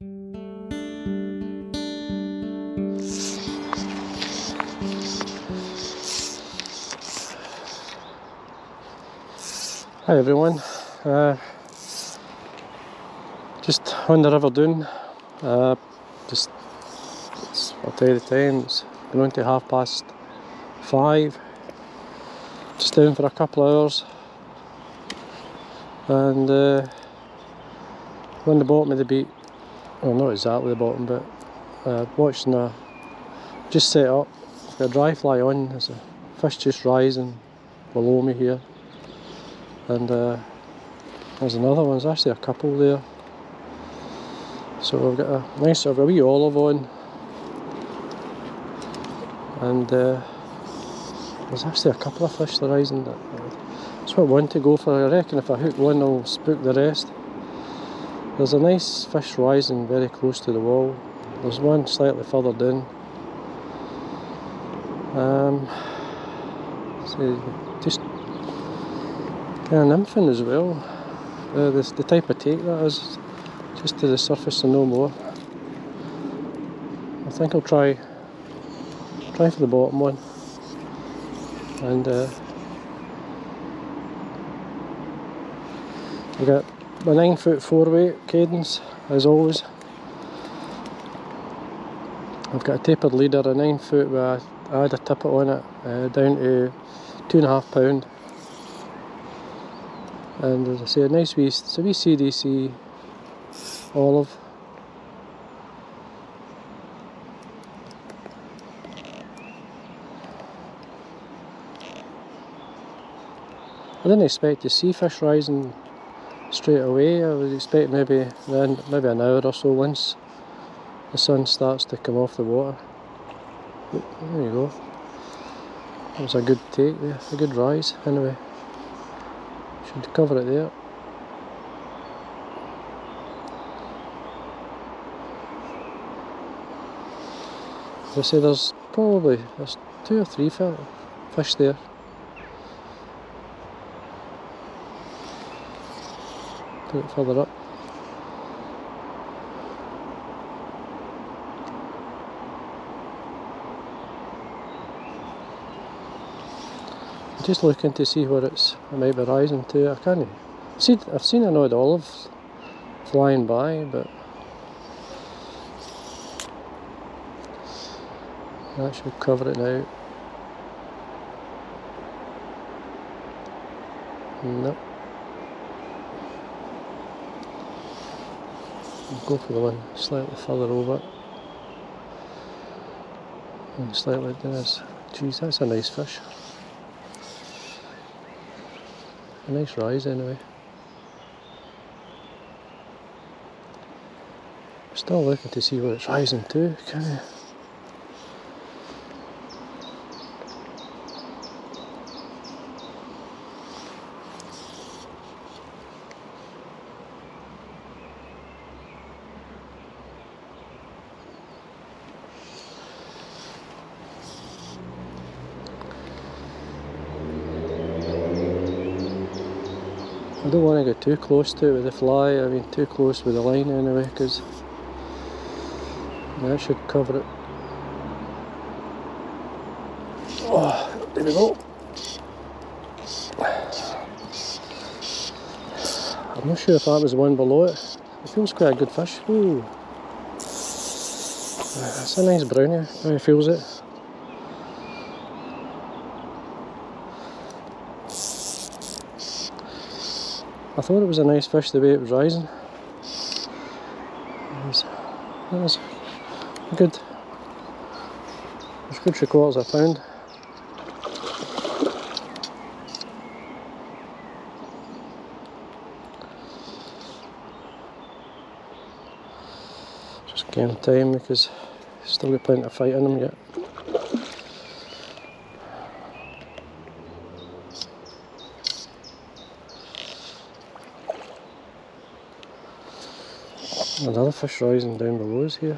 Hi everyone, just on the River Doon. I'll tell you the time, it's going to 5:30. Just down for a couple of hours, and on the bottom of the beat, well, not exactly the bottom, but watching just set up, got a dry fly on, there's a fish just rising below me here, and there's another one, there's actually a couple there. So we've got a nice sort of a wee olive on, and there's actually a couple of fish that are rising. That's what I want to go for. I reckon if I hook one I'll spook the rest. There's a nice fish rising very close to the wall. There's one slightly further down. So just kind of nymphing as well. The type of take that is, just to the surface and no more. I think I'll try for the bottom one, and I've got my 9-foot 4-weight cadence as always. I've got a tapered leader, a 9-foot with I had a tippet on it, down to 2.5 pound, and as I say, a nice wee CDC olive. I didn't expect to see fish rising straight away. I would expect maybe an hour or so once the sun starts to come off the water. There you go. That was a good take there, a good rise. Anyway, should cover it there. As I say, there's 2 or 3 fish there. Put it further up. I'm just looking to see where it might be rising to. I can't see. I've seen an odd olive flying by, but that should cover it now. Nope. I'll go for the one slightly further over. And slightly down. Geez, that's a nice fish. A nice rise anyway. Still looking to see where it's rising to, can you? I don't want to get too close to it with the fly, I mean too close with the line anyway, because that should cover it. Oh, there we go. I'm not sure if that was the one below it. It feels quite a good fish. Ooh. That's a nice brownie, how it feels it. I thought it was a nice fish the way it was rising. That was good. It's good 3/4 pound. Just game time because still got plenty of fight in them yet. Another fish rising down below us here.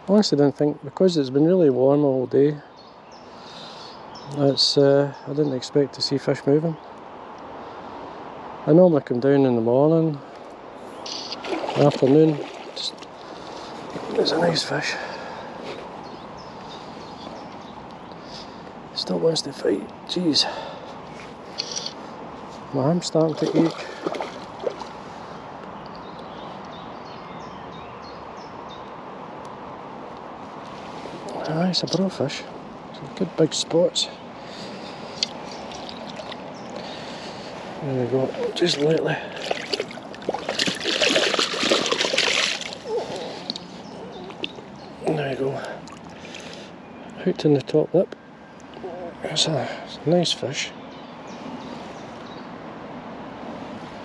I honestly didn't think, because it's been really warm all day, I didn't expect to see fish moving. I normally come down in the morning, afternoon. There's a nice fish. Still wants to fight. Jeez. My arm's starting to ache. Ah, it's a browfish. Some good big spots. There we go, just lightly. There we go. Hooked in the top lip. It's a nice fish.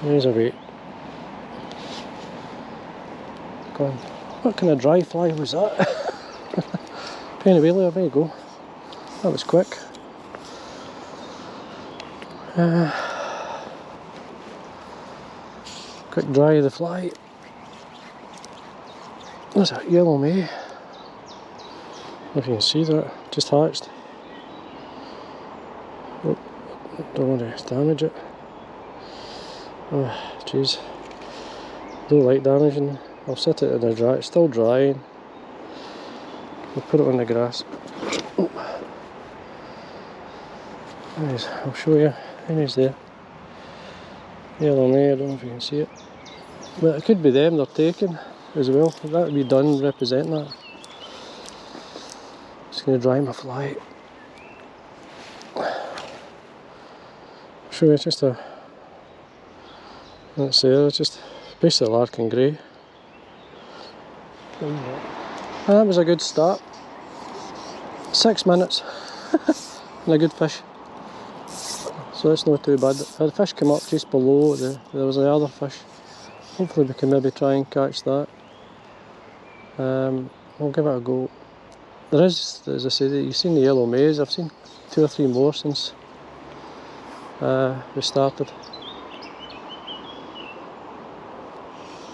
There's a weight. Gone. What kind of dry fly was that? Penny whaler, there you go. That was quick. Quick dry of the fly. There's a yellow may. If you can see that, just hatched. Oh, don't want to damage it. Oh, jeez. Don't like damaging. I'll set it in the dry. It's still drying. We'll put it on the grass. Oh. Anyways, I'll show you. Anyways, there. Yellow may, I don't know if you can see it. But it could be them they're taking as well. That would be done representing that. Just going to dry my fly. Show you just a. That's there, it's just basically larkin grey. And that was a good start. 6 minutes and a good fish. So that's not too bad. The fish came up just below, there was the other fish. Hopefully we can maybe try and catch that. We'll give it a go. There is, as I said, you've seen the yellow mays. I've seen 2 or 3 more since we started.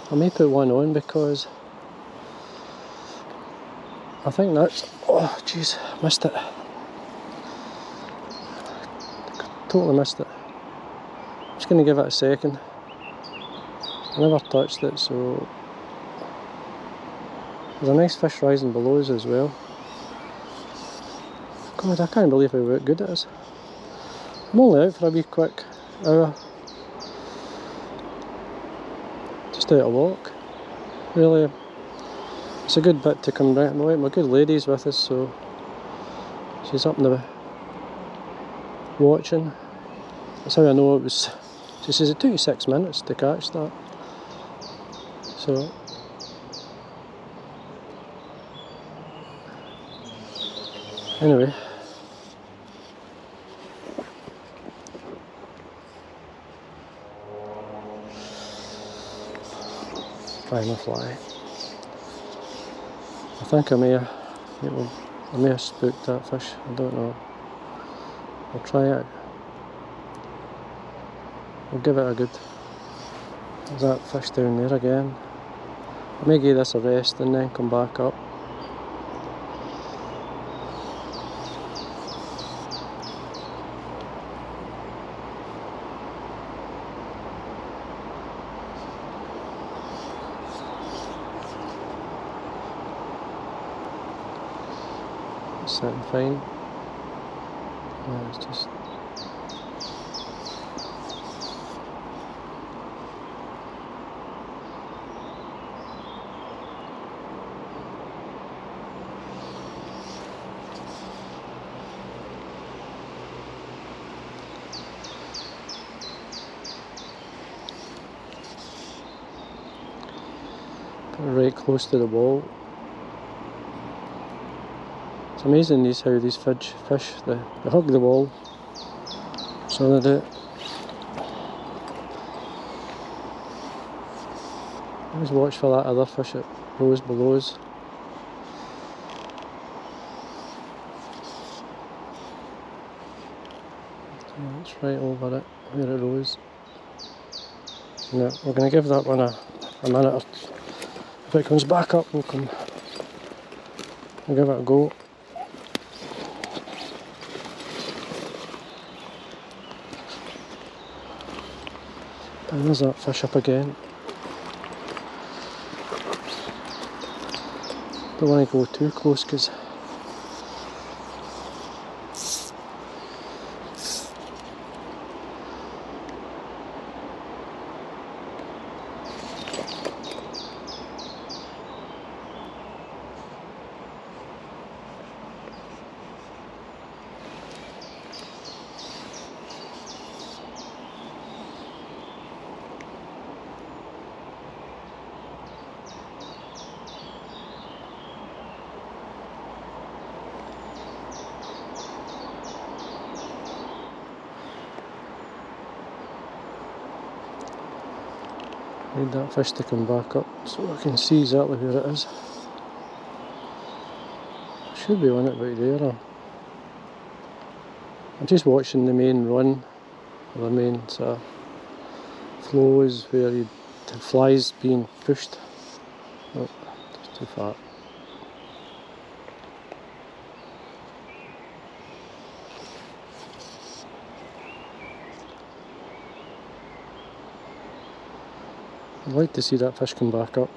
I may put one on because I think that's, oh jeez, missed it. Totally missed it. I'm just going to give it a second. I never touched it, so there's a nice fish rising below us as well. God, I can't believe how good it is. I'm only out for a wee quick hour. Just out a walk. Really, it's a good bit to come down. My good lady's with us, so she's up in the watching. That's how I know it was. She says it took you 6 minutes to catch that. So anyway, final fly. I think I may have spooked that fish. I don't know. I'll try it. I'll give it a good. There's that fish down there again. I may give this a rest and then come back up. It's sitting fine. Yeah, it's just. Right close to the wall. It's amazing how these fish they hug the wall. So they do. Always watch for that other fish that rose below us. Yeah, it's right over it where it rose. Yeah, we're going to give that one a minute or two. If it comes back up, we'll give it a go. And there's that fish up again. Don't want to go too close because need that fish to come back up so I can see exactly where it is. Should be on it right there. I'm just watching the main run, or the main sort of flow is where the fly's being pushed. Oh, just too far. I'd like to see that fish come back up.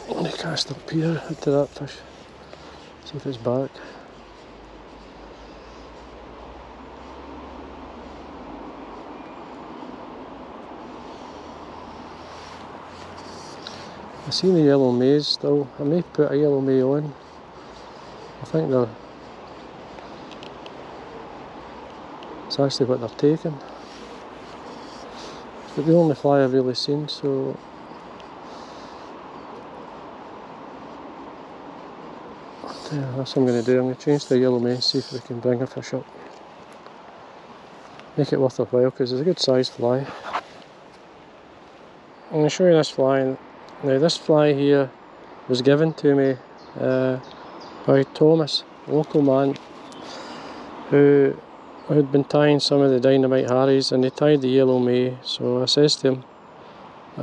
I'm going to cast up here into that fish, see if it's back. I see the yellow maize still. I may put a yellow maize on. I think it's actually what they're taking. It's the only fly I've really seen, so yeah, that's what I'm going to do. I'm going to change to the yellow maize, see if we can bring a fish up. Make it worth a while because it's a good sized fly. I'm going to show you this fly. Now this fly here was given to me by Thomas, a local man who had been tying some of the dynamite harries, and he tied the yellow maize. So I says to him,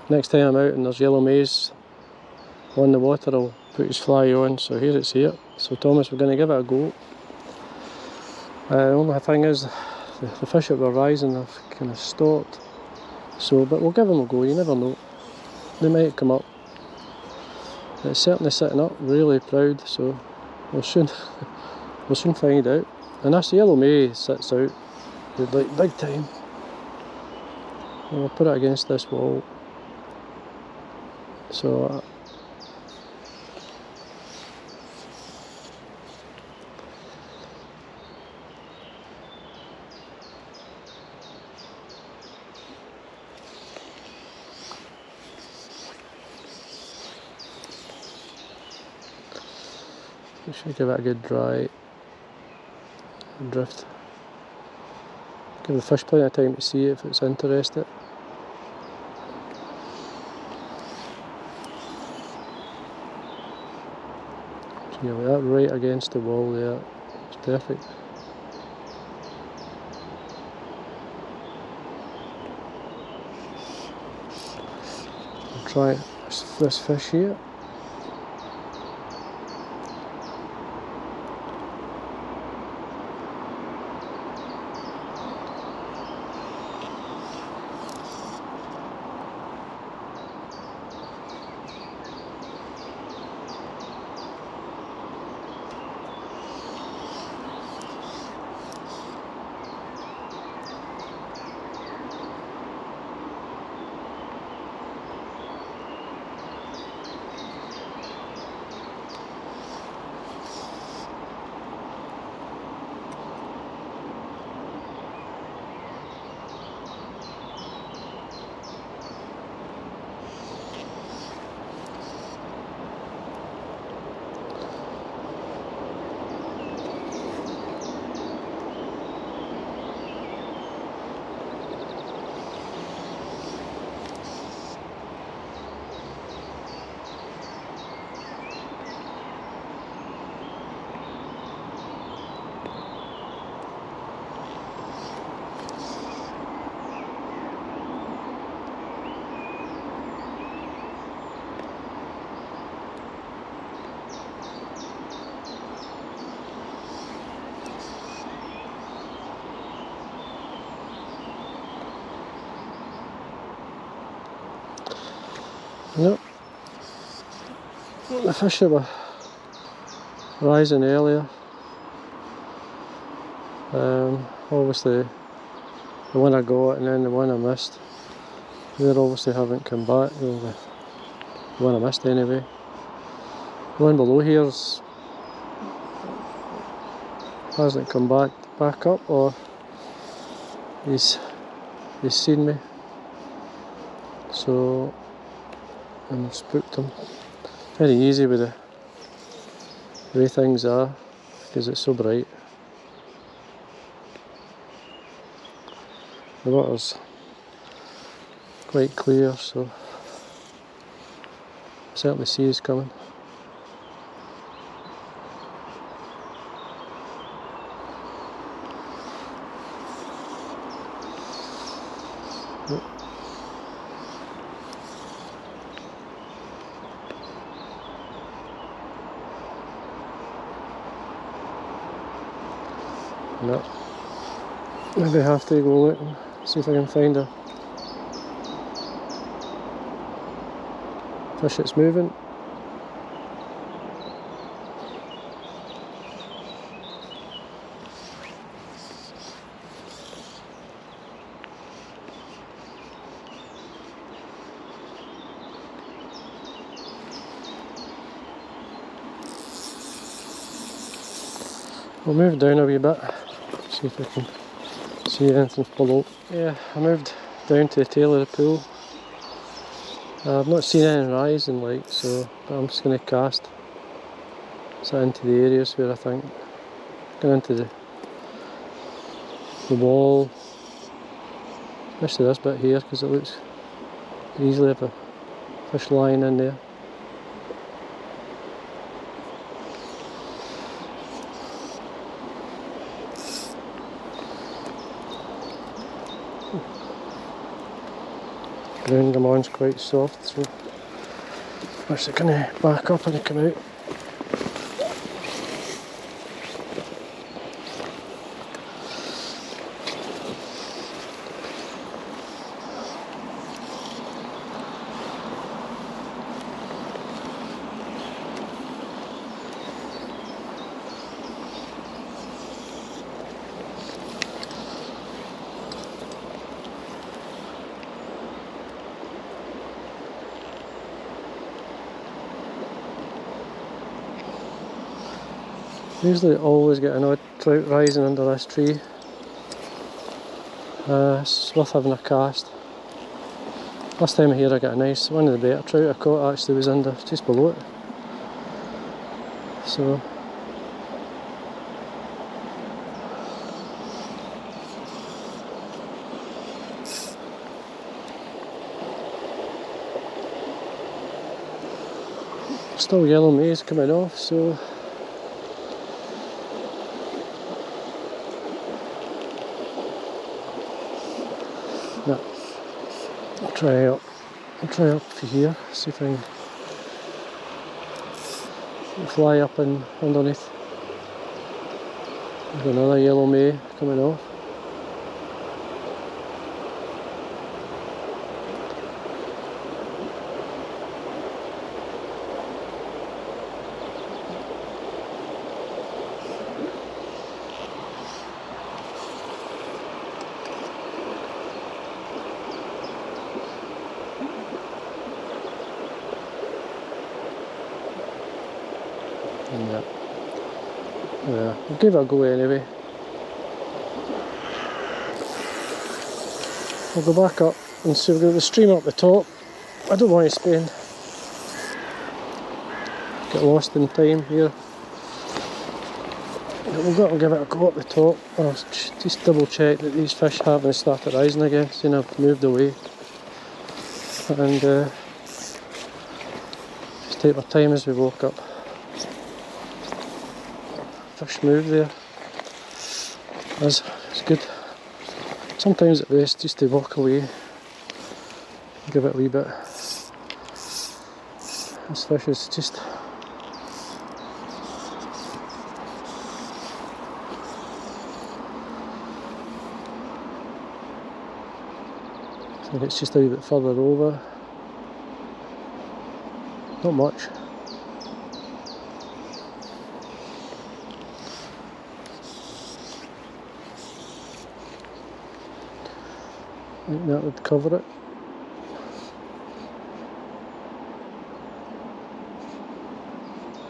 next time I'm out and there's yellow maize on the water, I'll put his fly on. So here it's here. So Thomas, we're going to give it a go. The only thing is the fish that were rising have kind of stopped. So, but we'll give them a go, you never know. They might come up. It's certainly sitting up, really proud, so we'll soon find out. And that's the yellow maize sits out, like big time. And we'll put it against this wall. So we should give it a good dry drift. Give the fish plenty of time to see if it's interested. So yeah, with that right against the wall there, it's perfect. I'll try this fish here. Yep. The fish that were rising earlier, obviously the one I got and then the one I missed, they obviously haven't come back. Well, the one I missed anyway. The one below here's hasn't come back up, or he's seen me, so I've spooked him. Very easy with the way things are because it's so bright. The water's quite clear, so I certainly see he's coming. No. Maybe I have to go look and see if I can find a fish that's moving. I'll move down a wee bit, see if I can see anything below. Yeah, I moved down to the tail of the pool. I've not seen any rising like, so but I'm just going to cast into the areas where I think, going into the wall, especially this bit here because it looks easily have a fish lying in there. Ground I'm on's quite soft, so actually kind of back up and come out. Usually always get an odd trout rising under this tree. It's worth having a cast. Last time here I got a nice, one of the better trout I caught actually was under, just below it. So still yellow maize coming off, so no. I'll try up for here, see if I can fly up and underneath. There's another yellow may coming off. Yeah, I'll give it a go anyway. I'll go back up and see, we've got the stream up the top. I don't want to get lost in time here. But we've got to give it a go up the top. I'll just double check that these fish haven't started rising again, seeing I've moved away. And just take my time as we walk up. Fish move there. It's good. Sometimes it's best just to walk away, give it a wee bit. This fish is just I think it's just a wee bit further over. not much. I think that would cover it.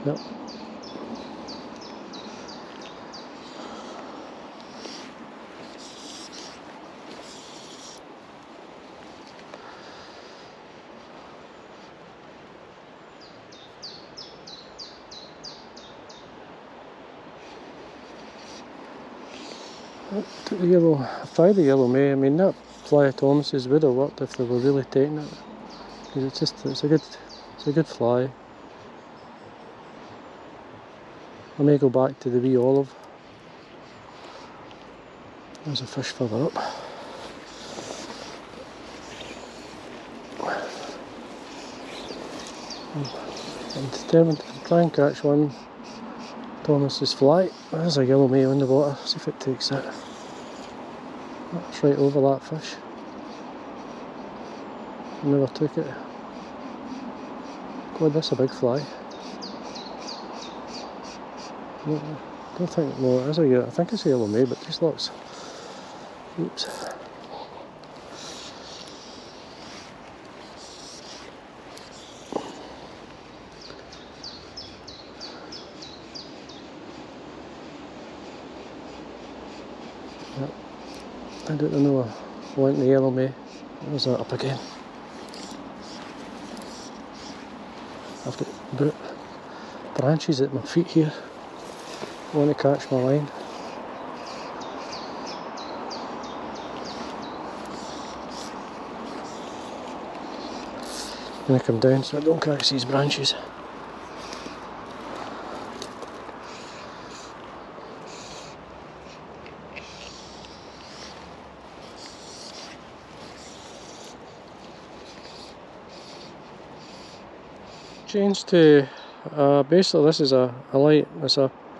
Yep. The yellow, I tried the yellow May. I mean, that fly of Thomas's would have worked if they were really taking it, because it's a good fly. I may go back to the wee olive. There's a fish further up. I'm determined to try and catch one Thomas's fly. There's a yellow May on the water, see if it takes it. That's right over that fish. Never took it. God, that's a big fly. I don't think, no, it is I think it's a yellow May, but just looks. Oops. I don't know, I went the yellow May. There's that up again. I've got branches at my feet here. I want to catch my line. I'm going to come down so I don't catch these branches. Changed to basically this is a light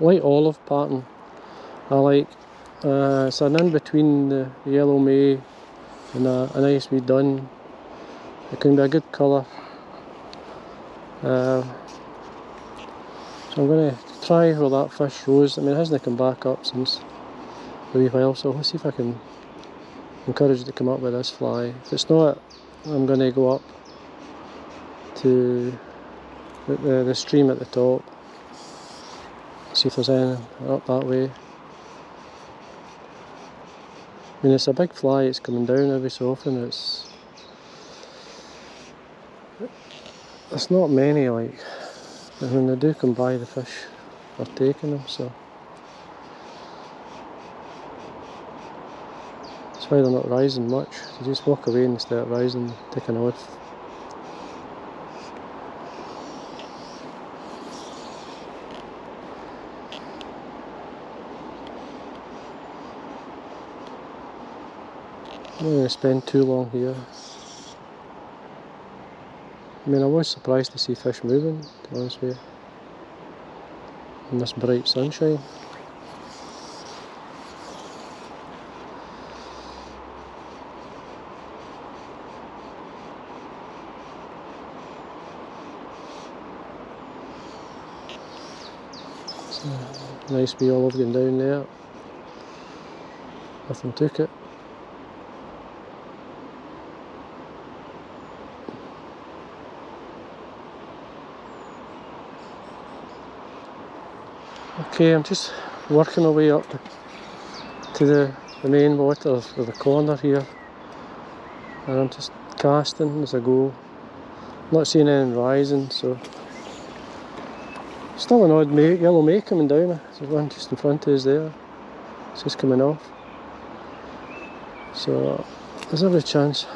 olive pattern. I like it's an in between the yellow May and a nice wee Doon. It can be a good colour. So I'm going to try where that fish rose. I mean, it hasn't come back up since a wee while, so let's see if I can encourage it to come up with this fly. If it's not, I'm going to go up to the stream at the top, see if there's anything up that way. I mean, it's a big fly, it's coming down every so often. It's not many, like, and when they do come by, the fish are taking them, so that's why they're not rising much. They just walk away and start rising, take an odd. I'm not going to spend too long here. I mean, I was surprised to see fish moving, to be honest with you, in this bright sunshine. So, nice wee olive going down there. Nothing took it. Okay, I'm just working my way up to the main water of the corner here, and I'm just casting as I go. Not seeing anything rising, so still an odd yellow May coming down. There's one just in front of us there. It's just coming off. So there's every chance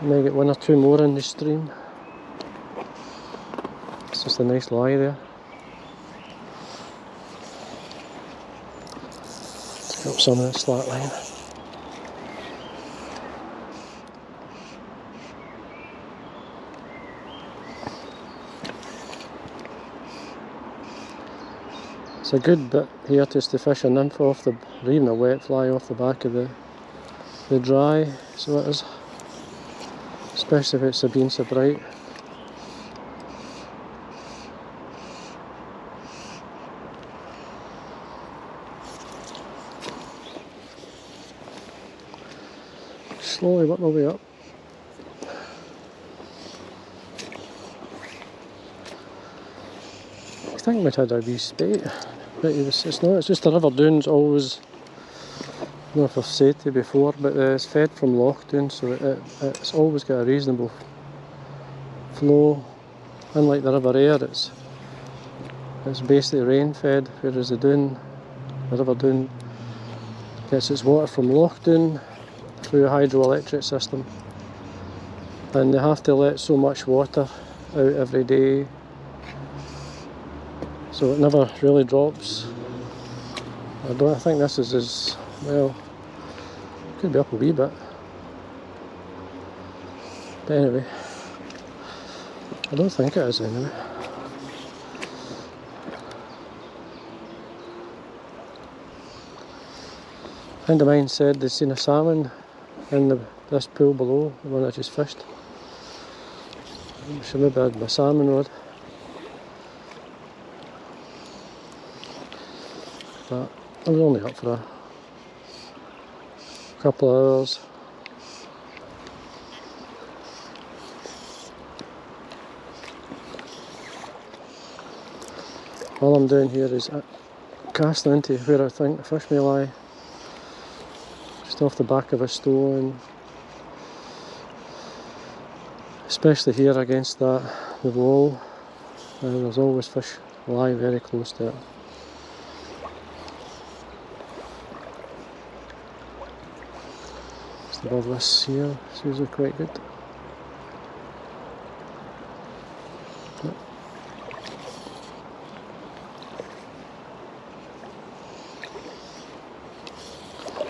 I may get one or two more in the stream. It's just a nice lie there. Up some of the slack line. It's a good bit here just to fish a nymph off or even a wet fly off the back of the dry, so it is, especially if it's been so bright. slowly work my way up. I think we'd had a wee spate, but it's not, it's just the River Doon's always, I don't know if I've said to you before, but it's fed from Loch Doon, so it's always got a reasonable flow. Unlike the River Aire, it's basically rain fed, whereas the River Doon gets its water from Loch Doon through a hydroelectric system, and they have to let so much water out every day, so it never really drops. I think this is as well, could be up a wee bit, but anyway, I don't think it is anyway. A friend of mine said they'd seen a salmon in this pool below, the one I just fished. So maybe I had my salmon rod. But I was only up for a couple of hours. All I'm doing here is casting into where I think the fish may lie. Just off the back of a stone. Especially here against the wall. There's always fish lie very close to it. Just above this here, it's usually quite good.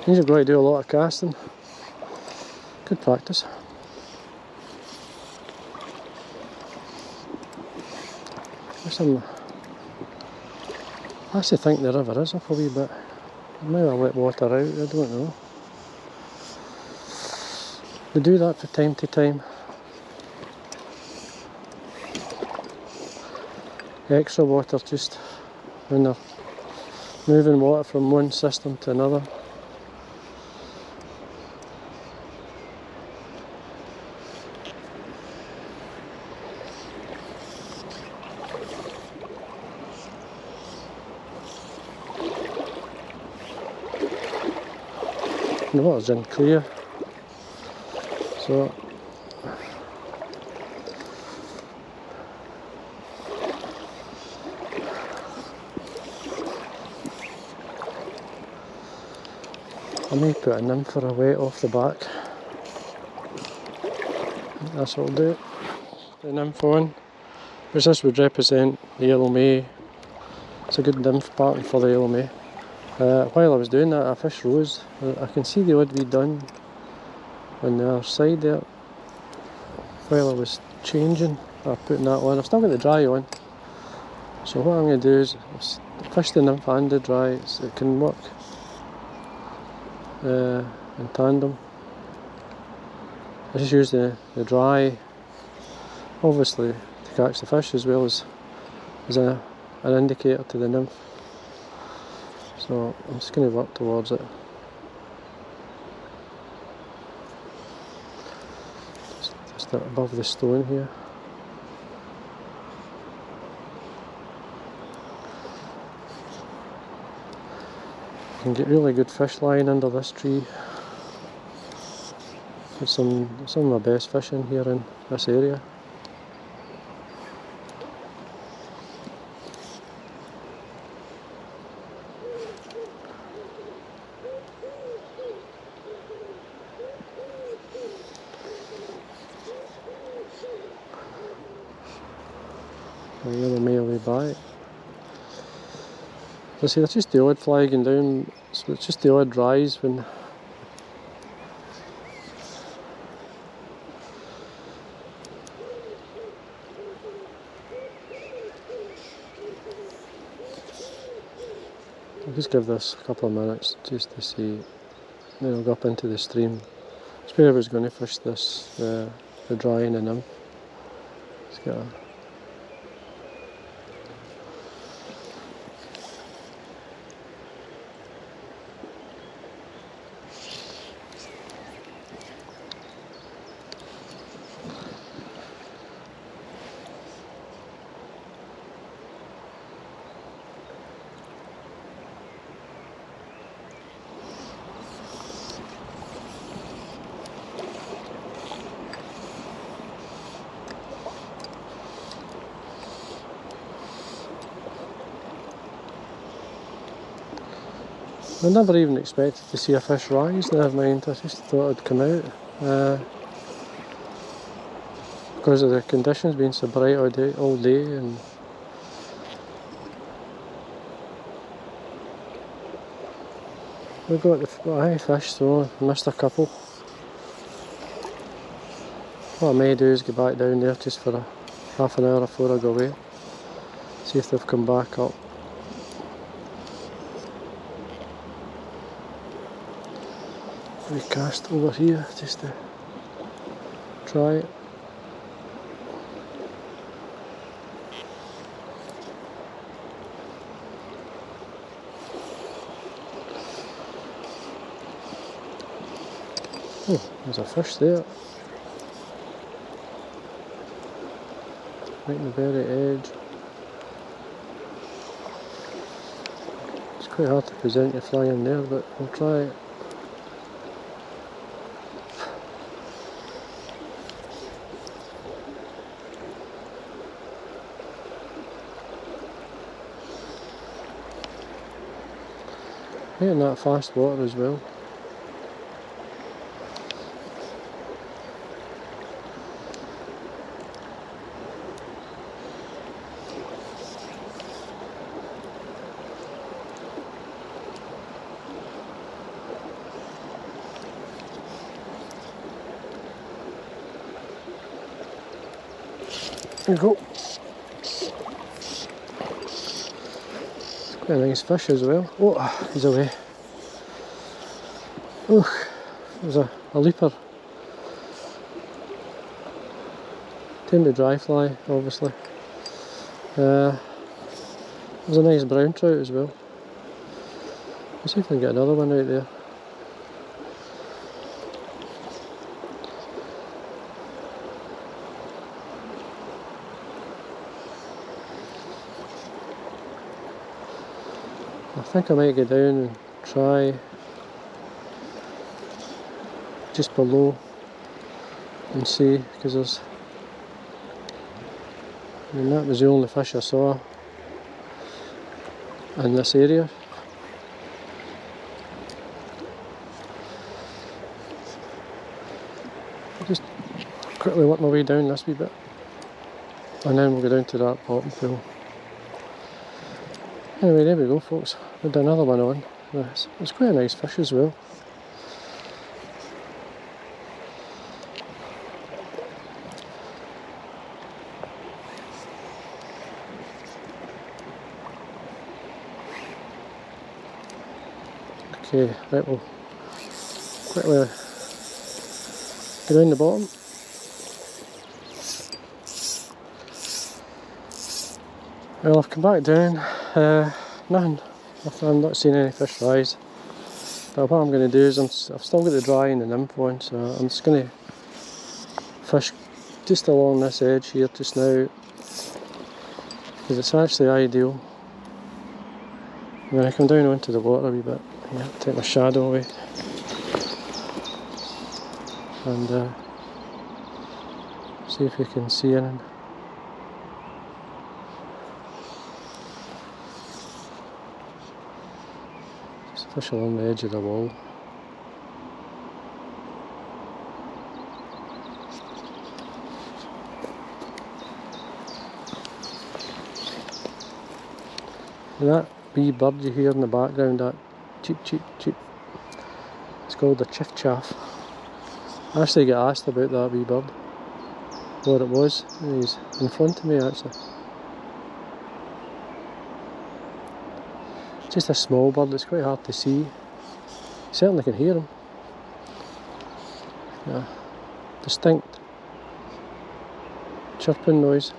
You've got to do a lot of casting. Good practice. I actually think the river is up a wee bit. Maybe I'll let water out, I don't know. They do that from time to time. Extra water just when they're moving water from one system to another. The water's in clear, so I may put a nymph for a wet off the back. That's what I'll do. The nymph on, because this would represent the yellow May. It's a good nymph pattern for the yellow May. While I was doing that, a fish rose. I can see the odd wee dun on the other side there. While I was changing, or putting that on, I've still got the dry on. So what I'm going to do is fish the nymph and the dry, so it can work in tandem. I just use the dry, obviously, to catch the fish as well as an indicator to the nymph. So I'm just going to work towards it. Just above the stone here. You can get really good fish lying under this tree. There's some of my best fish in here in this area. The other way by. I see, that's just the odd fly going down, so it's just the odd rise when I'll just give this a couple of minutes just to see, then I'll go up into the stream. That's where I was going to fish this, the dry and the nymph. Just get a I never even expected to see a fish rise, never mind, I just thought it'd come out. Because of the conditions being so bright all day and we got the high fish, so I missed a couple. What I may do is go back down there just for a half an hour before I go away. See if they've come back up. We cast over here just to try it. Oh, there's a fish there. Right in the very edge. It's quite hard to present your fly in there, but we'll try it. Right in that fast water as well. There we go. It's quite a nice fish as well. Oh, he's away. Oh, there's a leaper. Tamed a dry fly, obviously. There's a nice brown trout as well. Let's see if I can get another one out there. I think I might go down and try just below and see, because there's, I mean, that was the only fish I saw in this area. I'll just quickly work my way down this wee bit and then we'll go down to that bottom pool. Anyway, there we go folks, we had another one on. It's quite a nice fish as well. Okay, right, we'll quickly go down the bottom. Well, I've come back down, nothing. I'm not seeing any fish rise. But what I'm going to do is I've still got the dry and the nymph on, so I'm just going to fish just along this edge here just now, because it's actually ideal. When I come down onto the water a wee bit, yeah, take my shadow away and see if you can see anything. Just fish along the edge of the wall. And that wee bird you hear in the background, that cheep cheep cheep, it's called a chiff chaff. I actually get asked about that wee bird, what it was, and he's in front of me actually. It's just a small bird, it's quite hard to see. You certainly can hear him. Yeah, distinct chirping noise.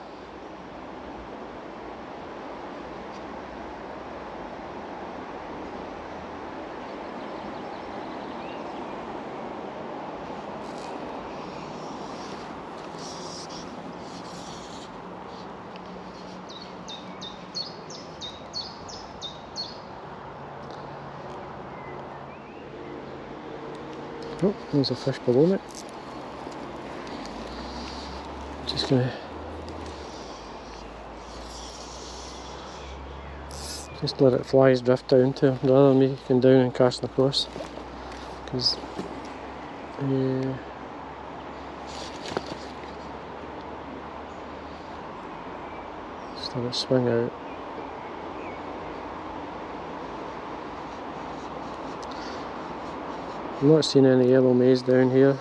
Oh, there's a fish below me. Just gonna Just let it flies drift down to him rather than me going down and casting across. Because just let it swing out. I'm not seeing any yellow maize down here.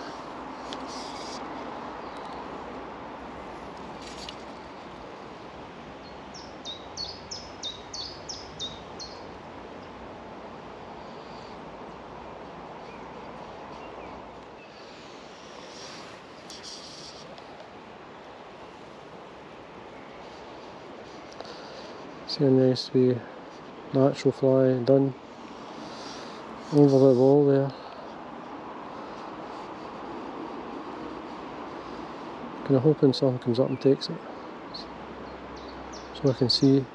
See a nice wee natural fly done over the wall there. Kind of hoping something comes up and takes it, so I can see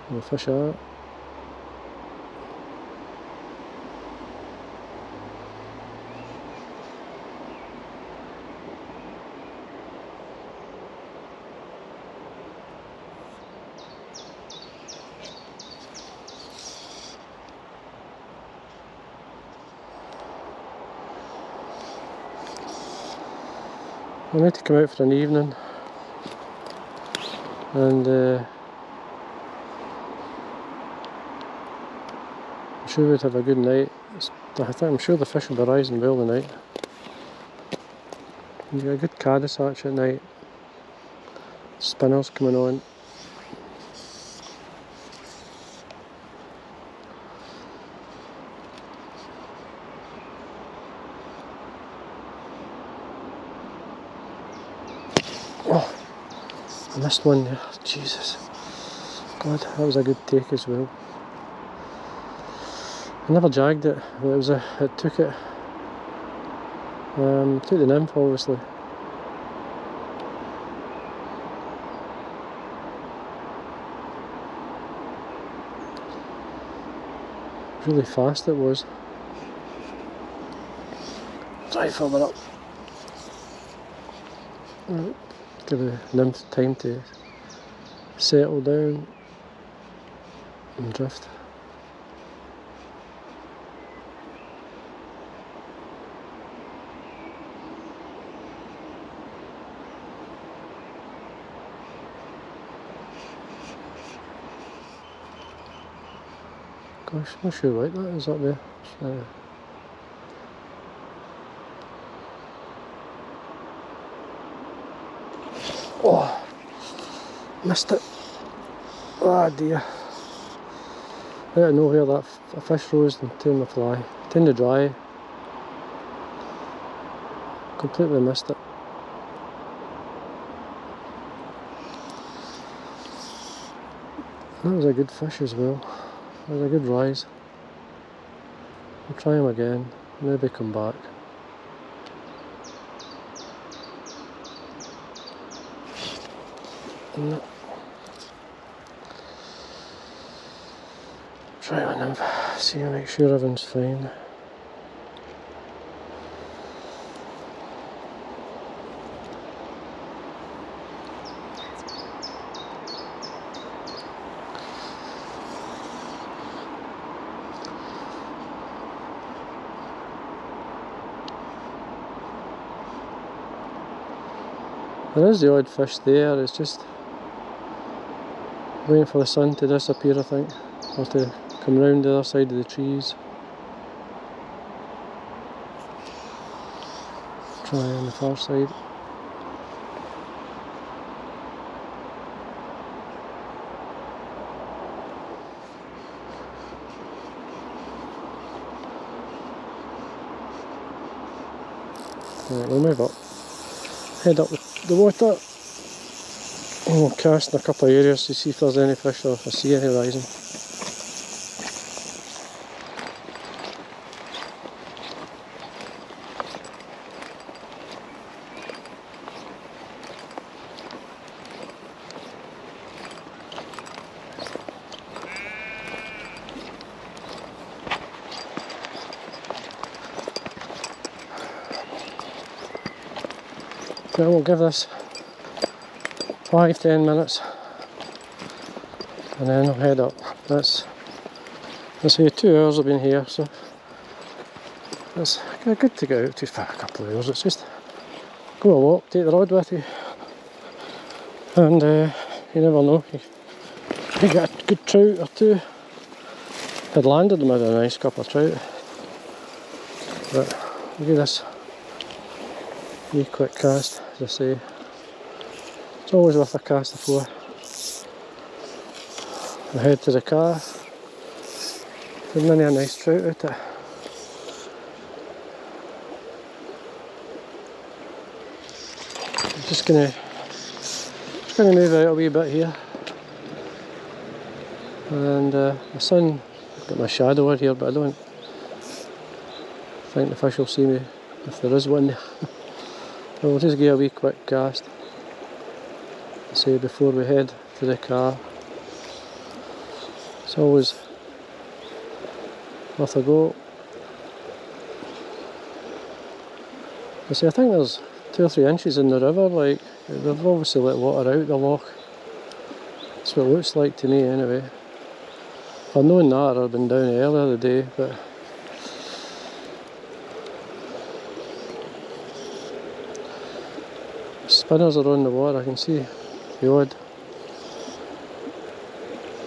where the fish are. I need to come out for an evening, and I'm sure we'd have a good night. I'm sure the fish will be rising well tonight. You get a good caddis hatch at night. Spinners coming on. Oh, I missed one there. Jesus. God, that was a good take as well. I never jagged it, but it took it. Took the nymph obviously. Really fast it was. Try further up. Right. Give the nymph time to settle down and drift. Gosh, I'm not sure what that is up there. Oh, missed it. Oh dear. Out of nowhere that a fish rose and turned the fly. Turned to dry. Completely missed it. That was a good fish as well. That was a good rise. I'll try him again. Maybe come back. No. Try on him. See, make sure everything's fine. There is the odd fish there, it's just waiting for the sun to disappear, I think, or to come round the other side of the trees. Try on the far side. Right, we'll move up. Head up the water. And we'll cast in a couple of areas to see if there's any fish or if I see any rising. We'll give this 5-10 minutes and then I'll head up. That's, let's say 2 hours I've been here, so it's good to get out to for a couple of hours. It's just go a walk, take the rod with you, and you never know, you get a good trout or two. Had landed them with a nice couple of trout, but I'll give this a wee quick cast, as I say. It's always worth a cast before I head to the car. There's many a nice trout out it. I'm just gonna move out a wee bit here, and the sun, I've got my shadow out here, but I don't think the fish will see me if there is one there. But we'll just give a wee quick cast, say, before we head to the car. It's always worth a go. I think there's 2 or 3 inches in the river, like, they've obviously let water out the loch. That's what it looks like to me anyway. If I'd known that, I'd have been down earlier the day, but spinners are on the water. I can see the odd.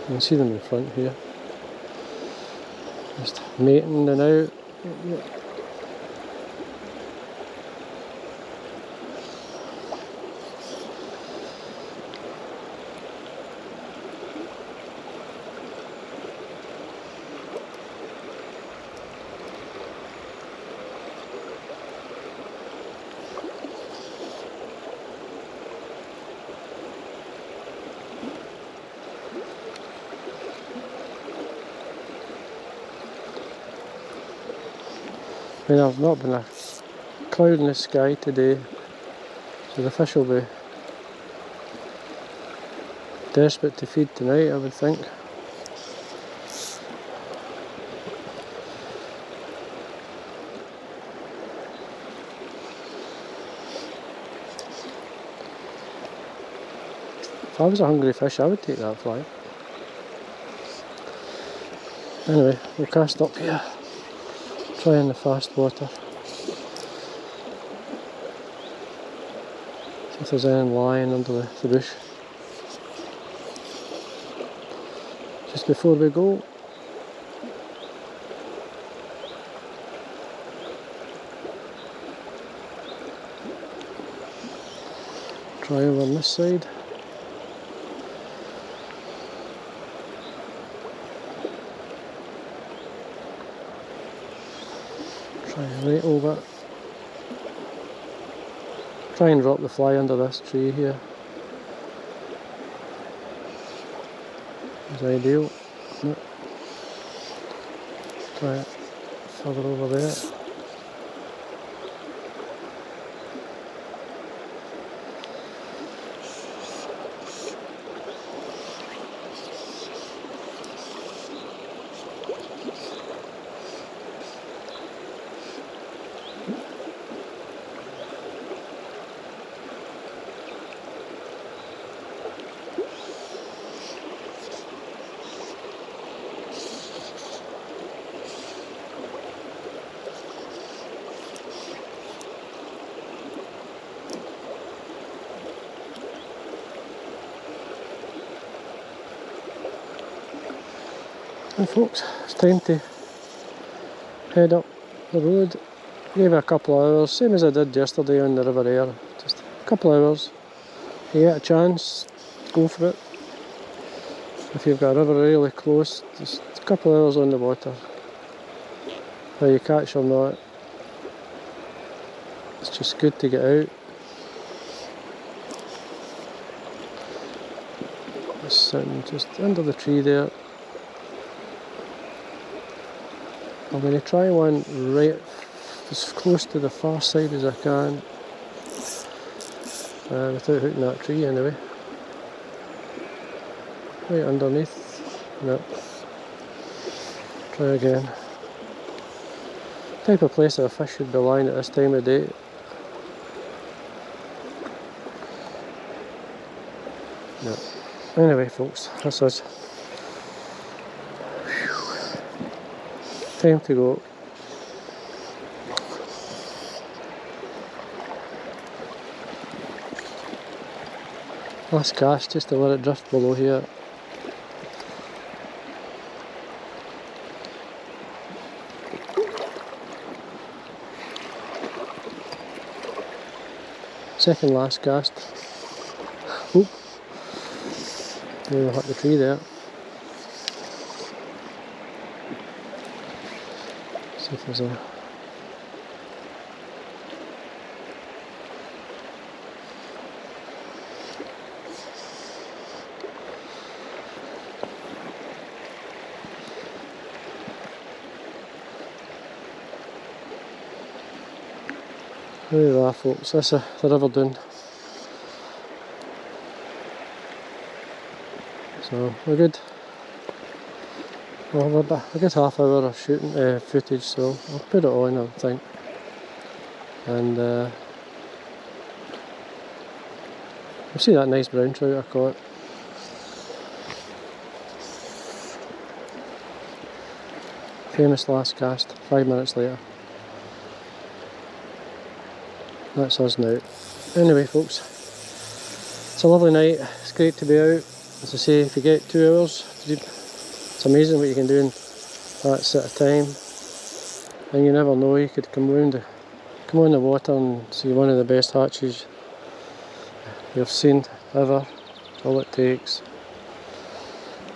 You can see them in front here. Just mating and out. I mean, I've not been a cloud in the sky today, so the fish will be desperate to feed tonight, I would think. If I was a hungry fish, I would take that fly. Anyway, we'll cast up here. Try in the fast water. See if there's anything lying under the bush. Just before we go. Try over on this side. Try right over. Try and drop the fly under this tree here. It's ideal. No. Try it further over there. And folks, it's time to head up the road. Gave it a couple of hours, same as I did yesterday on the River Aire. Just a couple of hours. You get a chance, go for it. If you've got a river really close, just a couple of hours on the water. Whether you catch or not, it's just good to get out. Just sitting just under the tree there. I'm going to try one right as close to the far side as I can, without hitting that tree anyway. Right underneath. No. Try again. Type of place that a fish should be lying at this time of day. No. Anyway folks, that's us. Time to go. Last cast, just to let it drift below here. Second last cast. Oop. Nearly hit the tree there. See if there's a... There you are, folks, that's the River Doon. So we're good. We'll have a good half hour of shooting footage, so I'll put it on, I think. And you'll see that nice brown trout I caught. Famous last cast, 5 minutes later. That's us now. Anyway, folks, it's a lovely night. It's great to be out. As I say, if you get 2 hours, it's amazing what you can do in that sort of time. And you never know, you could come on the water and see one of the best hatches you've seen ever. That's all it takes.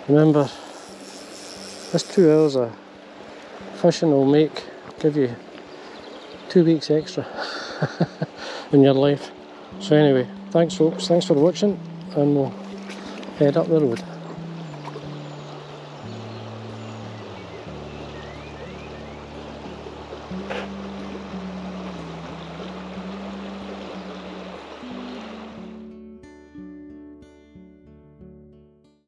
Remember, this 2 hours of fishing will give you 2 weeks extra in your life. So anyway, thanks folks, thanks for watching, and we'll head up the road.